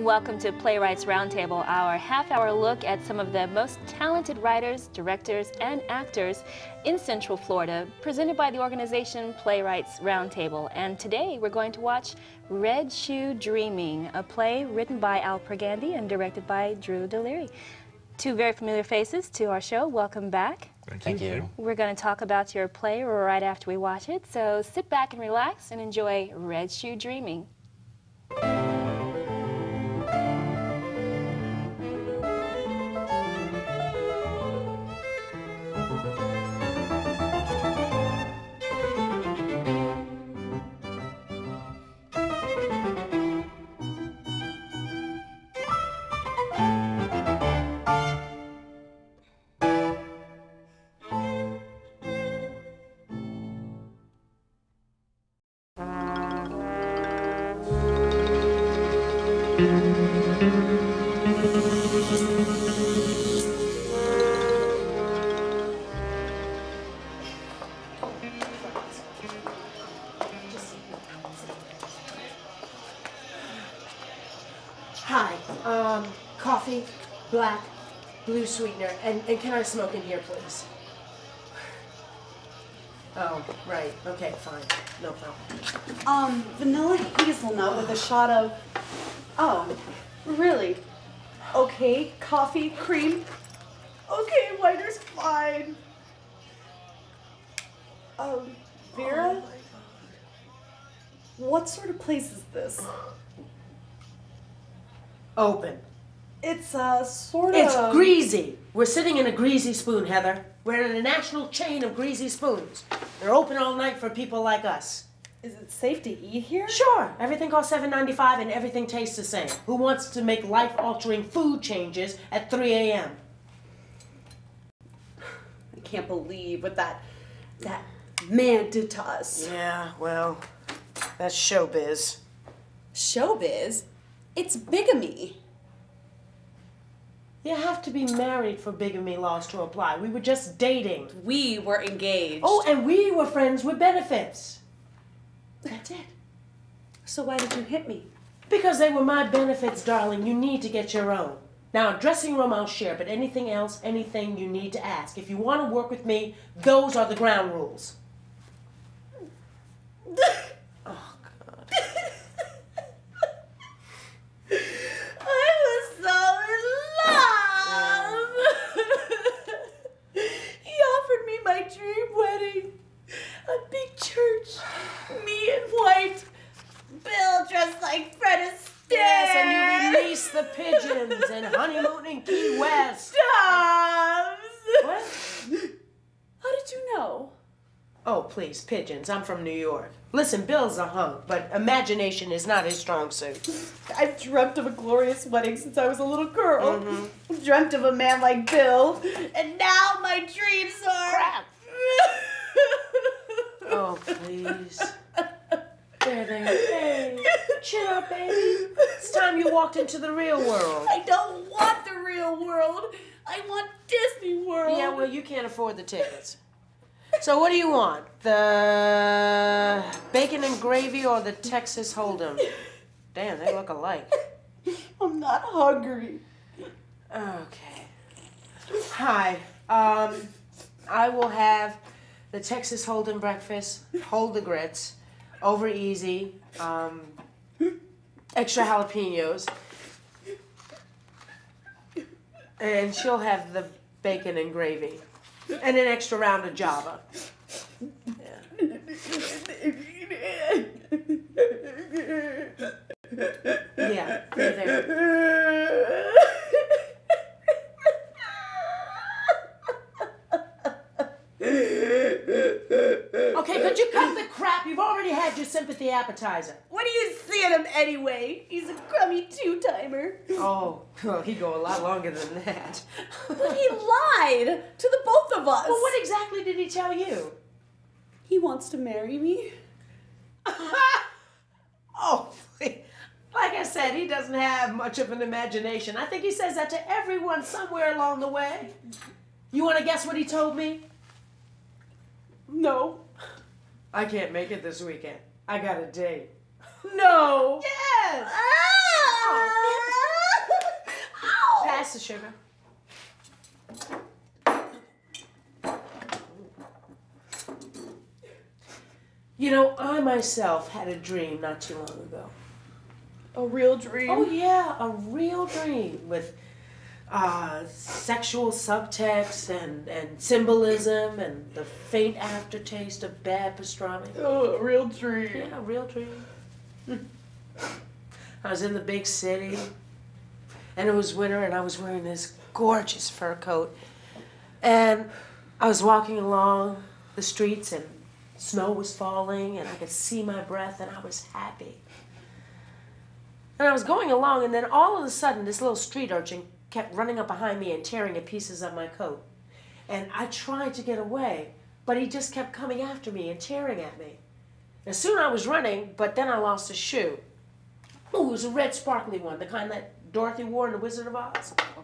welcome to Playwrights Roundtable, our half-hour look at some of the most talented writers, directors, and actors in Central Florida, presented by the organization Playwrights Roundtable. And today we're going to watch Red Shoe Dreaming, a play written by Pergande and directed by Dalire. Two very familiar faces to our show. Welcome back. Thank you. We're going to talk about your play right after we watch it, so sit back and relax and enjoy Red Shoe Dreaming. Hi, coffee, black, blue sweetener, and can I smoke in here, please? Oh, right, okay, fine, no problem. Vanilla hazelnut with a shot of, oh, really? Okay, coffee, cream, okay, whiter's fine. Vera? What sort of place is this? Open. It's sort of... It's greasy. We're sitting in a greasy spoon, Heather. We're in a national chain of greasy spoons. They're open all night for people like us. Is it safe to eat here? Sure. Everything costs $7.95 and everything tastes the same. Who wants to make life-altering food changes at 3 a.m.? I can't believe what that man did to us. Yeah, well, that's showbiz. Showbiz? It's bigamy. You have to be married for bigamy laws to apply. We were just dating. We were engaged. Oh, and we were friends with benefits. That's it. So why did you hit me? Because they were my benefits, darling. You need to get your own. Now, dressing room I'll share, but anything else, anything you need to ask. If you want to work with me, those are the ground rules. Oh, God. I was so in love. He offered me my dream wedding. A big church. Me in white. Bill dressed like Fred Astaire. Yes, and you release the pigeons and honeymoon in Key West. Doves. What? How did you know? Oh, please, pigeons. I'm from New York. Listen, Bill's a hunk, but imagination is not his strong suit. I've dreamt of a glorious wedding since I was a little girl. Dreamt of a man like Bill, and now my dreams are... Crap. Oh, please. There. Hey, chin up, baby. It's time you walked into the real world. I don't want the real world. I want Disney World. Yeah, well, you can't afford the tickets. So what do you want? The bacon and gravy or the Texas Hold'em? Damn, they look alike. I'm not hungry. Okay. Hi. I will have the Texas Hold'em breakfast, hold the grits, over easy, extra jalapenos, and she'll have the bacon and gravy, and an extra round of Java. Yeah. Yeah, there. Okay, could you cut the crap? You've already had your sympathy appetizer. What do you see in him anyway? He's a crummy two-timer. Oh, well, he'd go a lot longer than that. But he lied to the both of us. Well, what exactly did he tell you? He wants to marry me. Oh, like I said, he doesn't have much of an imagination. I think he says that to everyone somewhere along the way. You want to guess what he told me? No. I can't make it this weekend. I got a date. No. Yes! Ah! Oh, Pass the sugar. You know, I myself had a dream not too long ago. A real dream? Oh yeah, a real dream with sexual subtext and symbolism and the faint aftertaste of bad pastrami. Oh, a real dream. Yeah, a real dream. I was in the big city, and it was winter, and I was wearing this gorgeous fur coat, and I was walking along the streets, and snow was falling, and I could see my breath, and I was happy. And I was going along, and then all of a sudden, this little street urchin kept running up behind me and tearing at pieces of my coat. And I tried to get away, but he just kept coming after me and tearing at me. And soon I was running, but then I lost a shoe. Oh, it was a red sparkly one, the kind that Dorothy wore in The Wizard of Oz. Okay.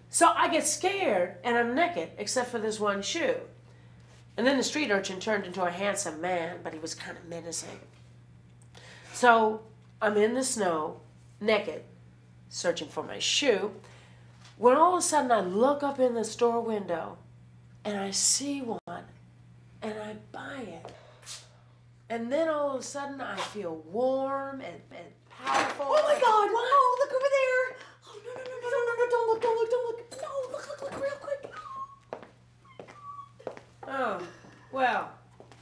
So I get scared, and I'm naked, except for this one shoe. And then the street urchin turned into a handsome man, but he was kind of menacing. So I'm in the snow, naked, searching for my shoe, when all of a sudden I look up in the store window, and I see one, and I buy it. And then all of a sudden I feel warm and powerful. Oh my God! What? Oh, look over there! Oh, no, don't look, don't look. No, look, real quick. Oh, well,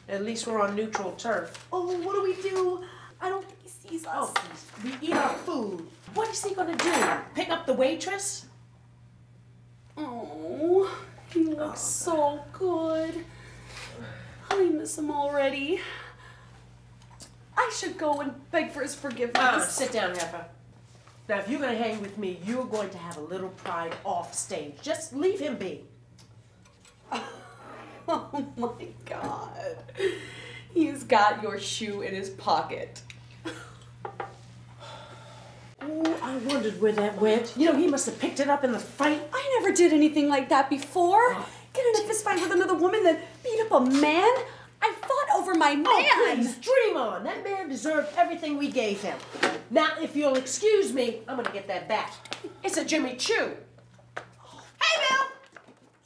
at least we're on neutral turf. Oh, what do we do? I don't think he sees us. Oh, please. We eat our food. What is he gonna do? Pick up the waitress? Oh, he looks so good. I miss him already. I should go and beg for his forgiveness. Sit down, Heifer. Now, if you're gonna hang with me, you're going to have a little pride off stage. Just leave him be. Oh my God. He's got your shoe in his pocket. Oh, I wondered where that went. You know, he must have picked it up in the fight. I never did anything like that before. Get in a fist fight with another woman, then beat up a man? I fought over my man. Oh, please, dream on. That man deserved everything we gave him. Now, if you'll excuse me, I'm gonna get that back. It's a Jimmy Choo. Hey, Bill!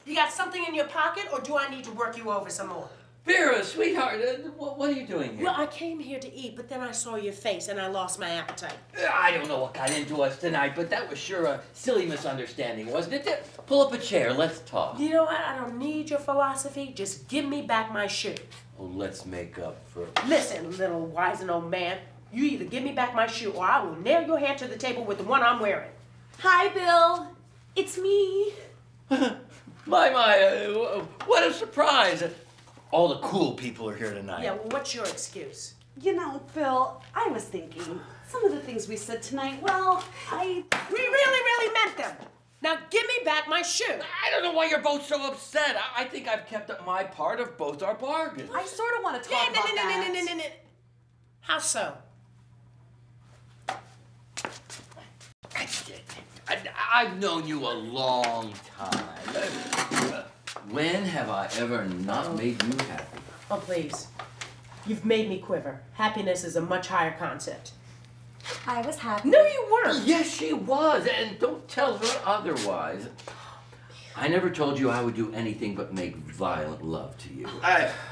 You got something in your pocket, or do I need to work you over some more? Vera, sweetheart, what are you doing here? Well, I came here to eat, but then I saw your face and I lost my appetite. I don't know what got into us tonight, but that was sure a silly misunderstanding, wasn't it? Pull up a chair, let's talk. You know what? I don't need your philosophy. Just give me back my shoe. Oh, let's make up for... Listen, little wizened old man. You either give me back my shoe or I will nail your hand to the table with the one I'm wearing. Hi, Bill. It's me. What a surprise. All the cool people are here tonight. Yeah, well, what's your excuse? You know, Bill, I was thinking, some of the things we said tonight, well, We really meant them. Now give me back my shoe. I don't know why you're both so upset. I think I've kept up my part of both our bargains. I sort of want to talk about that. How so? I've known you a long time. When have I ever not made you happy? Oh, please. You've made me quiver. Happiness is a much higher concept. I was happy. No, you weren't. Yes, she was, and don't tell her otherwise. I never told you I would do anything but make violent love to you.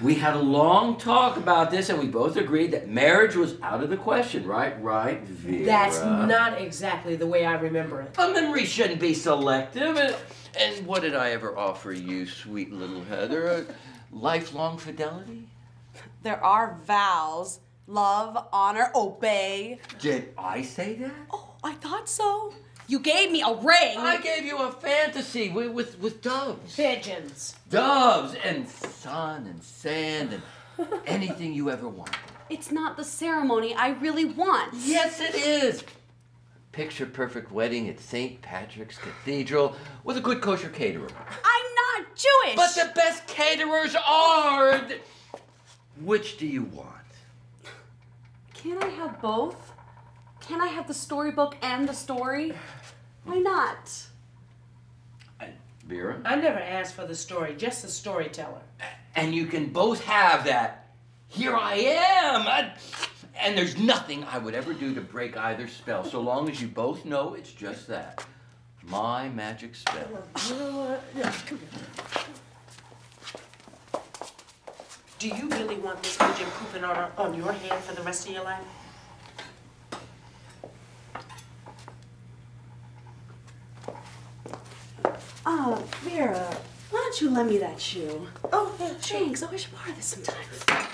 We had a long talk about this, and we both agreed that marriage was out of the question, right? Right, Vera? That's not exactly the way I remember it. A memory shouldn't be selective. And what did I ever offer you, sweet little Heather? A lifelong fidelity? There are vows. Love, honor, obey. Did I say that? Oh, I thought so. You gave me a ring. I gave you a fantasy with doves. Pigeons. Doves and sun and sand and anything you ever wanted. It's not the ceremony I really want. Yes, it is. Picture perfect wedding at St. Patrick's Cathedral with a good kosher caterer. I'm not Jewish. But the best caterers are. Which do you want? Can't I have both? Can't I have the storybook and the story? Why not? Vera? I never asked for the story, just the storyteller. And you can both have that. Here I am. And there's nothing I would ever do to break either spell, so long as you both know it's just that. My magic spell. You know what? Yeah, come here. Do you really want this pigeon pooping on your hand for the rest of your life? Vera, why don't you lend me that shoe? Oh, yeah, sure. Thanks. Oh, I should borrow this sometime.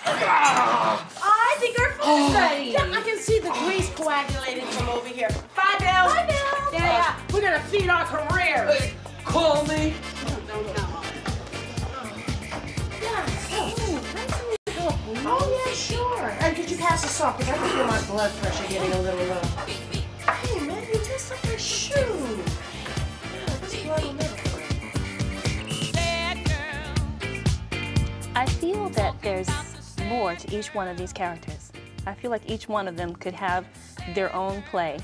I think our food's ready. Yeah, I can see the grease coagulating from over here. Bye, Bill. Bye, Bill. Yeah, we're gonna feed our careers. Hey, call me. No. Oh, yeah, sure. And could you pass the salt? Because I can feel my blood pressure getting a little low. Hey, man, you just took my shoe. Yeah, this blood will never quit. I feel that there's more to each one of these characters. I feel like each one of them could have their own play.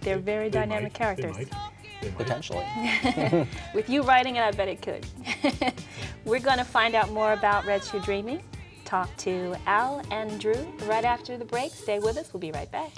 They're very dynamic characters. They might. Potentially. With you writing it, I bet it could. We're going to find out more about Red Shoe Dreaming. Talk to Al and Drew right after the break. Stay with us. We'll be right back.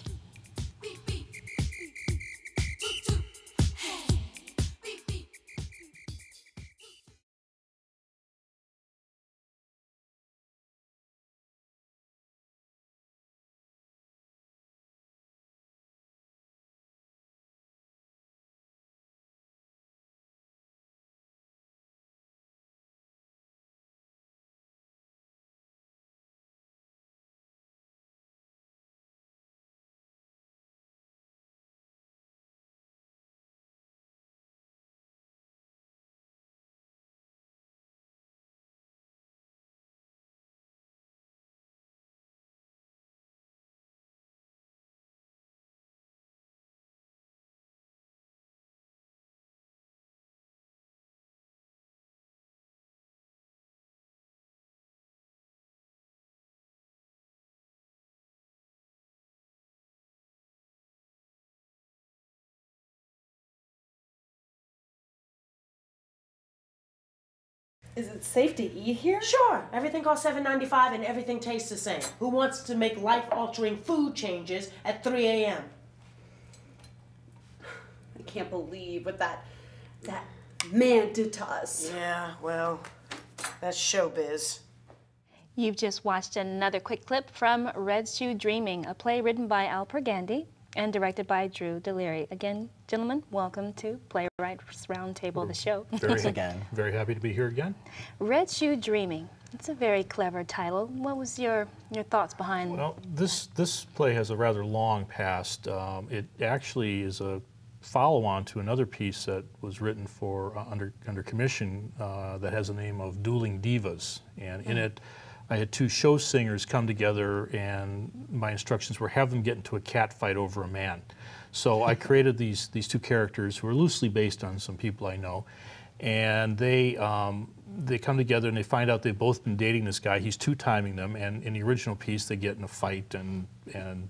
Is it safe to eat here? Sure. Everything costs $7.95 and everything tastes the same. Who wants to make life-altering food changes at 3 a.m.? I can't believe what that man did to us. Yeah, well, that's showbiz. You've just watched another quick clip from Red Shoe Dreaming, a play written by Al Pergande and directed by Drew Dalire. Again, gentlemen, welcome to Playwrights Roundtable, the show. Very happy to be here again. Red Shoe Dreaming. It's a very clever title. What was your thoughts behind? Well, this play has a rather long past. It actually is a follow-on to another piece that was written for under commission that has the name of Dueling Divas, and in it I had two show singers come together, and my instructions were have them get into a cat fight over a man. So I created these two characters who are loosely based on some people I know, and they come together and they find out they've both been dating this guy. He's two-timing them, and in the original piece they get in a fight and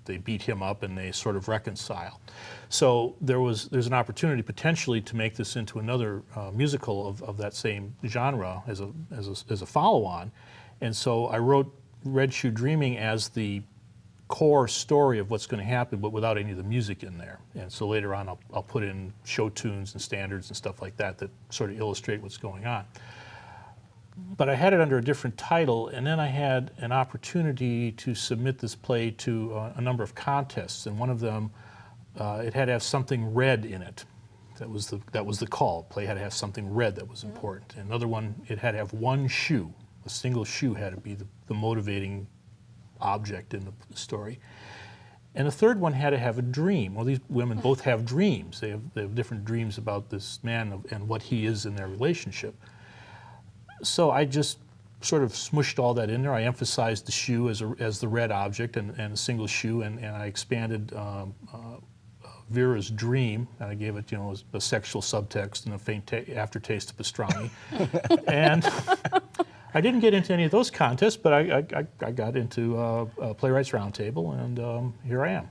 they beat him up and they sort of reconcile. So there's an opportunity potentially to make this into another musical of that same genre as a follow-on. And so I wrote Red Shoe Dreaming as the core story of what's going to happen, but without any of the music in there. And so later on I'll put in show tunes and standards and stuff like that that sort of illustrate what's going on. But I had it under a different title, and then I had an opportunity to submit this play to a number of contests, and one of them, it had to have something red in it. That was the call. The play had to have something red that was important. And another one, it had to have one shoe. A single shoe had to be the motivating object in the story. And the third one had to have a dream. Well, these women both have dreams. They have different dreams about this man and what he is in their relationship. So I just sort of smushed all that in there. I emphasized the shoe as the red object and a single shoe, and I expanded Vera's dream, and I gave it, a sexual subtext and a faint aftertaste of pastrami. And I didn't get into any of those contests, but I got into Playwrights Roundtable, and here I am.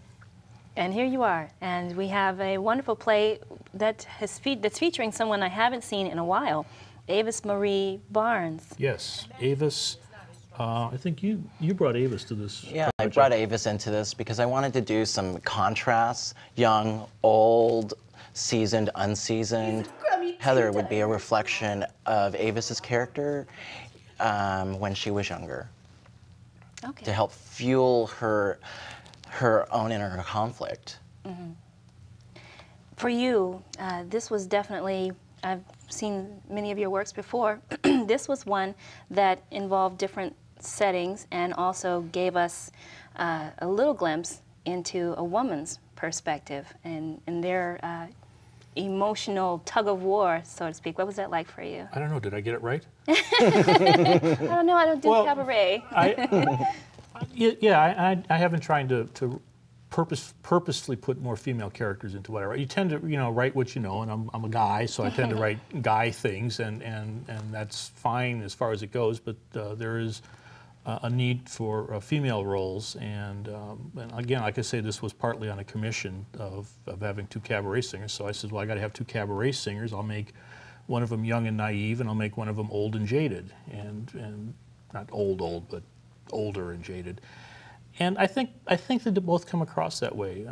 And here you are, and we have a wonderful play that's featuring someone I haven't seen in a while, Avis Marie Barnes. Yes, Avis. I think you brought Avis to this. Yeah, project. I brought Avis into this because I wanted to do some contrasts, young, old, seasoned, unseasoned. Heather would be a reflection of Avis's character when she was younger, to help fuel her own inner conflict. Mm-hmm. For you, this was definitely, I've seen many of your works before, this was one that involved different settings and also gave us a little glimpse into a woman's perspective and their emotional tug of war, so to speak. What was that like for you? I don't know, did I get it right? I don't know, I don't do cabaret. I have been trying to purposefully put more female characters into what I write. You tend to, write what you know, and I'm a guy, so I tend to write guy things, and that's fine as far as it goes, but there is a need for female roles, and again, like I say, this was partly on a commission of having 2 cabaret singers, so I said, well, I got to have 2 cabaret singers. I'll make one of them young and naive, and I'll make one of them old and jaded, and not old, but older and jaded. And I think that they both come across that way.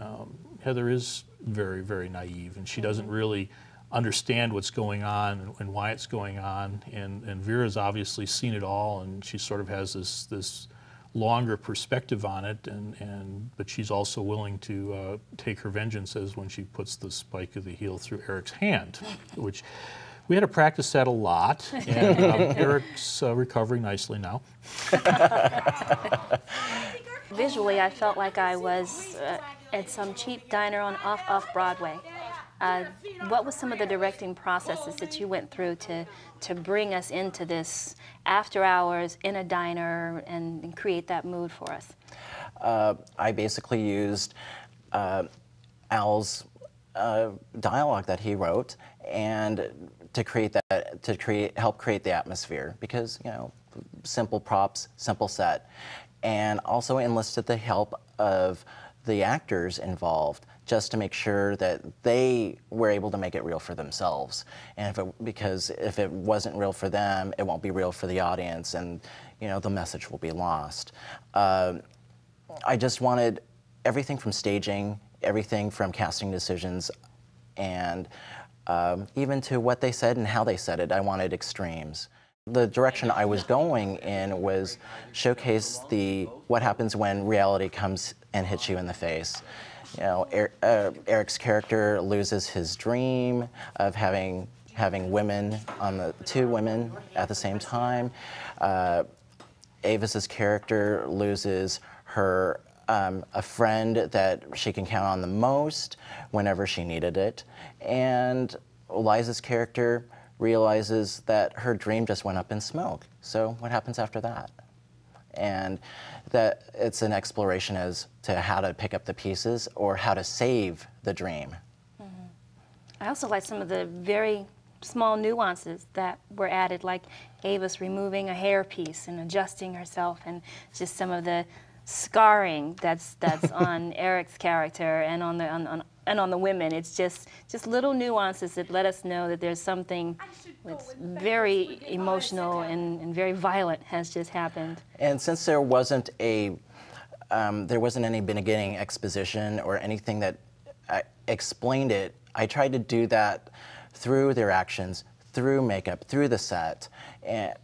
Heather is very, very naive, and she doesn't really understand what's going on and why it's going on. And Vera's obviously seen it all, and she sort of has this longer perspective on it. But she's also willing to take her vengeance, as when she puts the spike of the heel through Eric's hand, which we had to practice that a lot. And Eric's recovering nicely now. Visually, I felt like I was at some cheap diner on off Broadway. What was some of the directing processes that you went through to bring us into this after hours in a diner and create that mood for us? I basically used Al's dialogue that he wrote, and help create the atmosphere, because simple props, simple set. And also enlisted the help of the actors involved, just to make sure that they were able to make it real for themselves. And because if it wasn't real for them, it won't be real for the audience, and the message will be lost. I just wanted everything from staging, everything from casting decisions, and even to what they said and how they said it. I wanted extremes. The direction I was going in was showcase what happens when reality comes and hits you in the face. Eric's character loses his dream of having women on 2 women at the same time. Avis's character loses her a friend that she can count on the most whenever she needed it, and Liza's character realizes that her dream just went up in smoke. So what happens after that? And that it's an exploration as to how to pick up the pieces or how to save the dream. Mm-hmm. I also like some of the very small nuances that were added, like Avis removing a hairpiece and adjusting herself, and just some of the scarring that's on Eric's character and on the women. It's just little nuances that let us know that there's something that's very emotional and very violent has just happened. And since there wasn't any beginning exposition or anything that explained it, I tried to do that through their actions, through makeup, through the set, and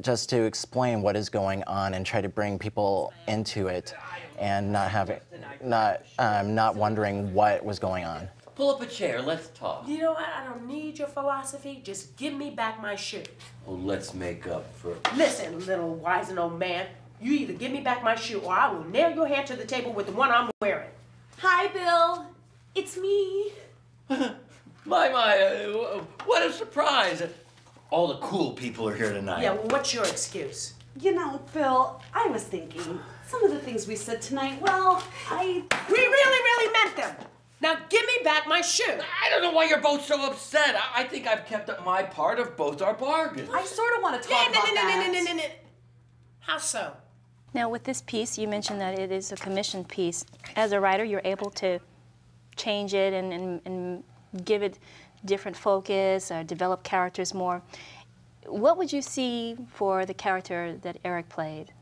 just to explain what is going on and try to bring people into it, and not wondering what was going on. Pull up a chair, let's talk. You know what? I don't need your philosophy. Just give me back my shoe. Oh, let's make up for... Listen, little wizened old man. You either give me back my shoe or I will nail your head to the table with the one I'm wearing. Hi, Bill. It's me. My, what a surprise. All the cool people are here tonight. Yeah, well, what's your excuse? Bill, I was thinking, some of the things we said tonight, well, We really meant them. Now give me back my shoe. I don't know why you're both so upset. I think I've kept up my part of both our bargains. I sort of want to talk about that. How so? Now, with this piece, you mentioned that it is a commissioned piece. As a writer, you're able to change it and give it different focus or develop characters more. What would you see for the character that Eric played?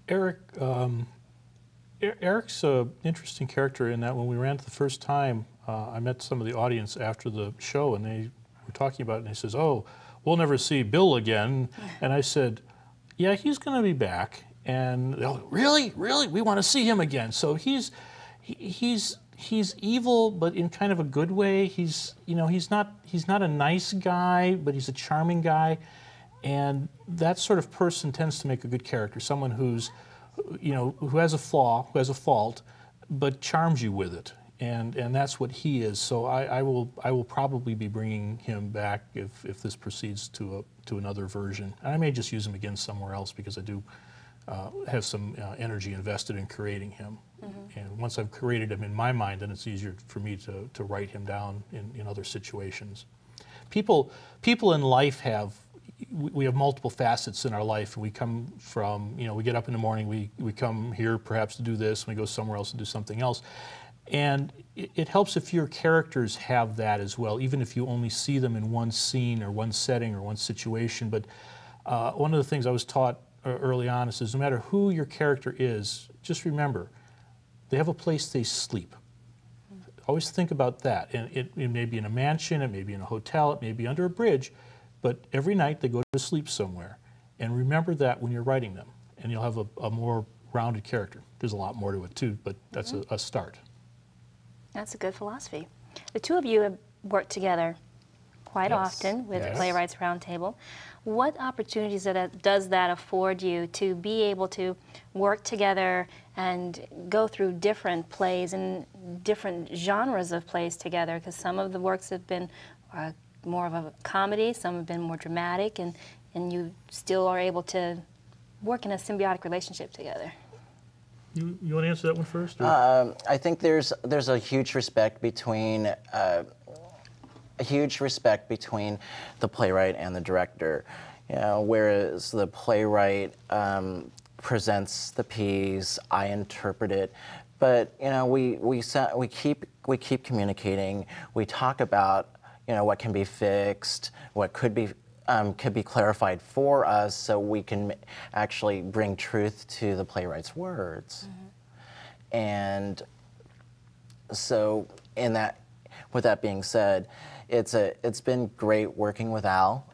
Eric's an interesting character in that when we ran it the first time, I met some of the audience after the show, and they were talking about it, and he says, "Oh, we'll never see Bill again." And I said, "Yeah, he's going to be back." And they're like, really, we want to see him again. So he's evil, but in kind of a good way. He's not a nice guy, but he's a charming guy, and that sort of person tends to make a good character. Someone who has a flaw, who has a fault, but charms you with it. And that's what he is. So I will probably be bringing him back if this proceeds to another version. And I may just use him again somewhere else, because I do have some energy invested in creating him. And once I've created him in my mind, then it's easier for me to write him down in other situations. People in life we have multiple facets in our life, and we come from, we get up in the morning, we come here perhaps to do this, and we go somewhere else to do something else. And it helps if your characters have that as well, even if you only see them in one scene or one setting or one situation. But one of the things I was taught early on is no matter who your character is, just remember, they have a place they sleep. Always think about that. And it may be in a mansion, it may be in a hotel, it may be under a bridge, but every night they go to sleep somewhere. And remember that when you're writing them, and you'll have a more rounded character. There's a lot more to it too, but that's a start. That's a good philosophy. The two of you have worked together quite often with Playwrights Roundtable. What opportunities does that afford you to be able to work together and go through different plays and different genres of plays together? Because some of the works have been more of a comedy, some have been more dramatic, and you still are able to work in a symbiotic relationship together. You want to answer that one first? I think there's a huge respect between the playwright and the director. Whereas the playwright presents the piece, I interpret it, but we keep communicating. We talk about what can be fixed, what could be clarified for us, so we can actually bring truth to the playwright's words. And so, with that being said, it's been great working with Al,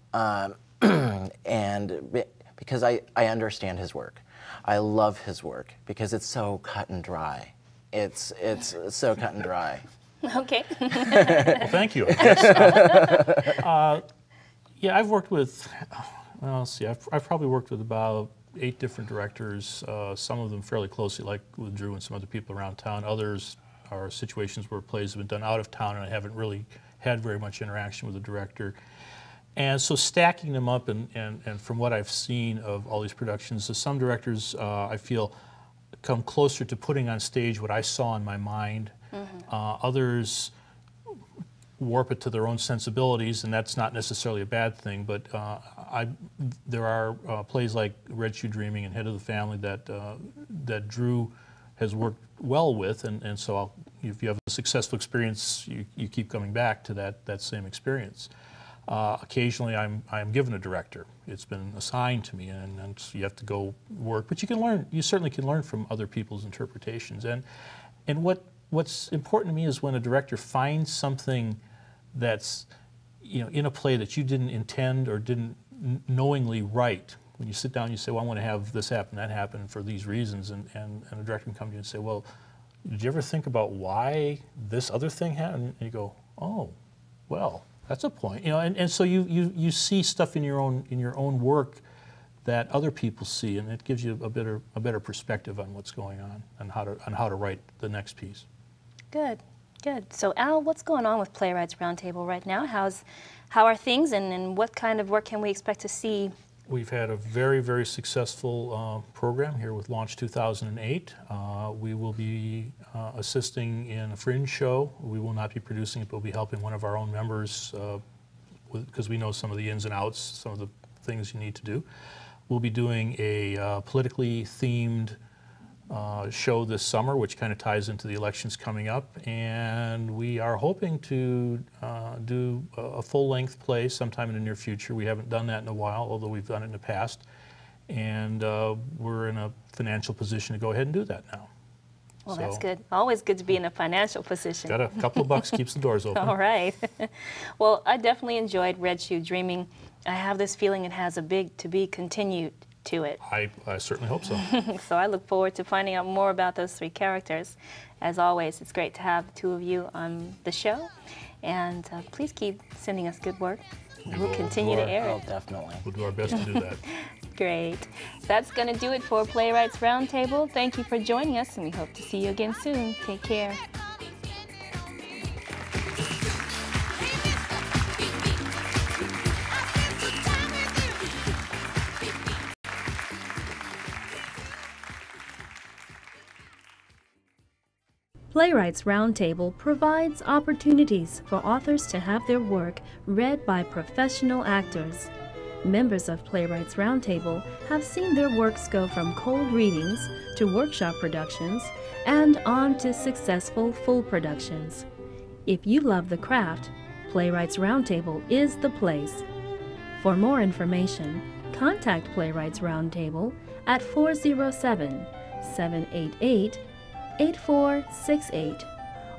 and because I understand his work. I love his work because it's so cut and dry. It's so cut and dry. Okay. Well, thank you. Yeah, I've worked with, well, let's see, I've probably worked with about 8 different directors, some of them fairly closely, like with Drew and some other people around town. Others are situations where plays have been done out of town, and I haven't really had very much interaction with the director. And so stacking them up, and from what I've seen of all these productions, some directors, I feel, come closer to putting on stage what I saw in my mind. Others warp it to their own sensibilities, and that's not necessarily a bad thing, but there are plays like Red Shoe Dreaming and Head of the Family that Drew has worked well with, and so if you have a successful experience, you keep coming back to that same experience. Occasionally I'm given a director. It's been assigned to me, and so you have to go work, but you certainly can learn from other people's interpretations. And what's important to me is when a director finds something that's in a play that you didn't intend or didn't knowingly write. When you sit down and you say, well, I want to have this happen, that happen for these reasons, and a director can come to you and say, well, did you ever think about why this other thing happened? And you go, oh, well, that's a point. And so you see stuff in your own work that other people see, and it gives you a better perspective on what's going on and how to write the next piece. Good. Good. So Al, what's going on with Playwrights Roundtable right now? How are things, and what kind of work can we expect to see? We've had a very, very successful program here with Launch 2008. We will be assisting in a fringe show. We will not be producing it, but we'll be helping one of our own members because we know some of the ins and outs, some of the things you need to do. We'll be doing a politically themed show this summer, which kind of ties into the elections coming up, and we are hoping to do a full-length play sometime in the near future. We haven't done that in a while, although we've done it in the past, and we're in a financial position to go ahead and do that now. Well, So, that's good. Always good to be in a financial position. got a couple of bucks, keeps the doors open. All right. Well, I definitely enjoyed Red Shoe Dreaming. I have this feeling it has a big to be continued to it. I certainly hope so. So I look forward to finding out more about those three characters. As always, it's great to have the two of you on the show. And please keep sending us good work. We'll continue to air Oh, it. definitely. We'll do our best to do that. Great. That's going to do it for Playwrights Roundtable. Thank you for joining us, and we hope to see you again soon. Take care. Playwrights Roundtable provides opportunities for authors to have their work read by professional actors. Members of Playwrights Roundtable have seen their works go from cold readings to workshop productions and on to successful full productions. If you love the craft, Playwrights Roundtable is the place. For more information, contact Playwrights Roundtable at 407-788-8468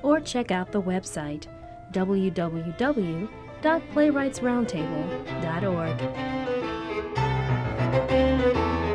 or check out the website www.playwrightsroundtable.org.